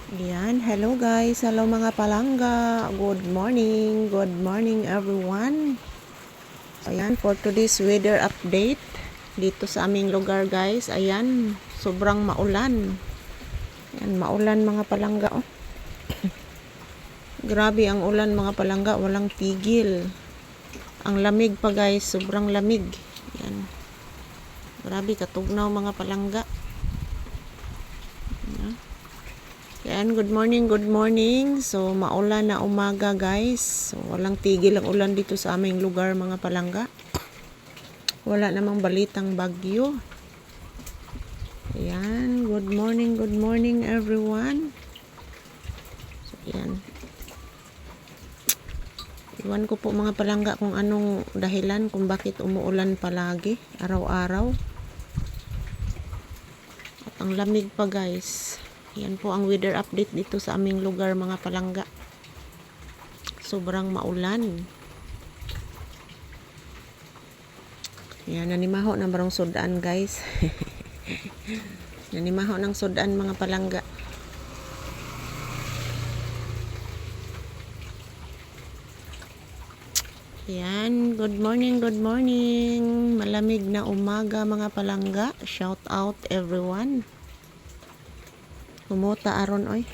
Ayan, hello guys, hello mga palangga, good morning everyone. Ayan, for today's weather update, dito sa aming lugar guys, ayan, sobrang maulan. Ayan, maulan mga palangga, oh. Grabe ang ulan mga palangga, walang tigil. Ang lamig pa guys, sobrang lamig. Ayan, grabe katugnaw mga palangga. Ayan, good morning. So, maulan na umaga guys. So, walang tigil ang ulan dito sa aming lugar mga palangga. Wala namang balitang bagyo. Ayan, good morning everyone. So, ayan. Iwan ko po mga palangga kung anong dahilan kung bakit umuulan palagi, araw-araw. At ang lamig pa guys. Yan po ang weather update dito sa aming lugar mga palangga. Sobrang maulan. Yan, nanimaho na barong sudan guys. Nanimaho ng sudan mga palangga. Yan, good morning. Malamig na umaga mga palangga. Shout out everyone. Kumuta aron oy.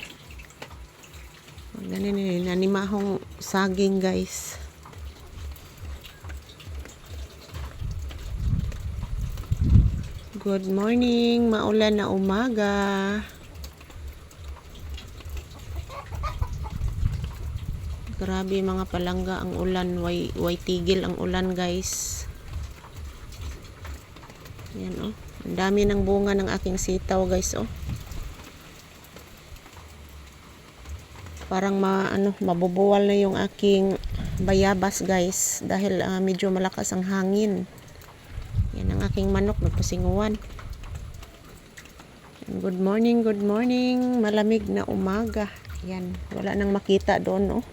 Ganin ni nanimahong saging guys. Good morning, maulan na umaga. Grabe mga palangga ang ulan, way tigil ang ulan guys. Yan oh. Ang dami ng bunga ng aking sitaw guys oh. Parang mabubuwal na yung aking bayabas guys dahil medyo malakas ang hangin. Yan ang aking manok nagpasinguan. Good morning. Malamig na umaga. Yan, wala nang makita doon oh.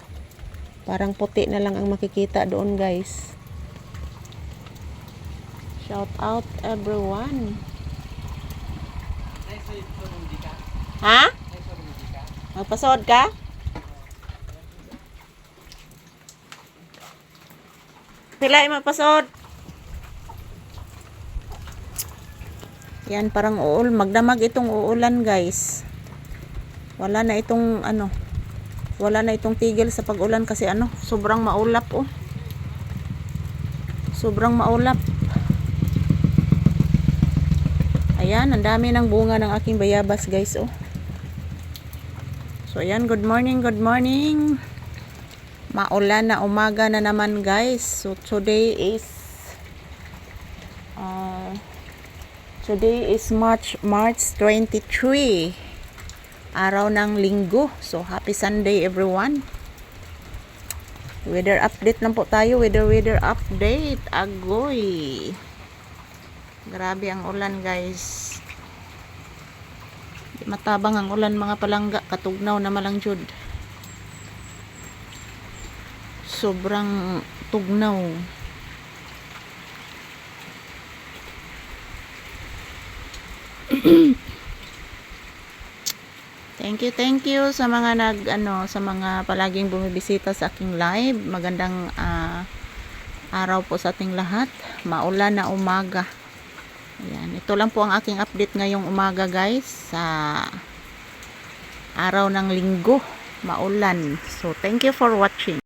Parang puti na lang ang makikita doon guys. Shout out everyone. Ha? Magpasod ka? Pila magpasod. Yan parang magdamag itong uulan guys. Wala na itong tigil sa pag-ulan kasi sobrang maulap oh. Sobrang maulap. Ayan, ang dami ng bunga ng aking bayabas guys oh. So ayan, good morning. Maulan na umaga na naman guys. So today is March 23, araw ng linggo. So happy Sunday everyone. Weather update lang po tayo. Weather update. Agoy, grabe ang ulan guys. Matabang ang ulan mga palangga, katugnaw na malang jud. Sobrang tugnaw. Thank you sa mga sa mga palaging bumibisita sa aking live. Magandang araw po sa ating lahat. Maulan na umaga. Ayan, ito lang po ang aking update ngayong umaga guys sa araw ng linggo, maulan. So thank you for watching.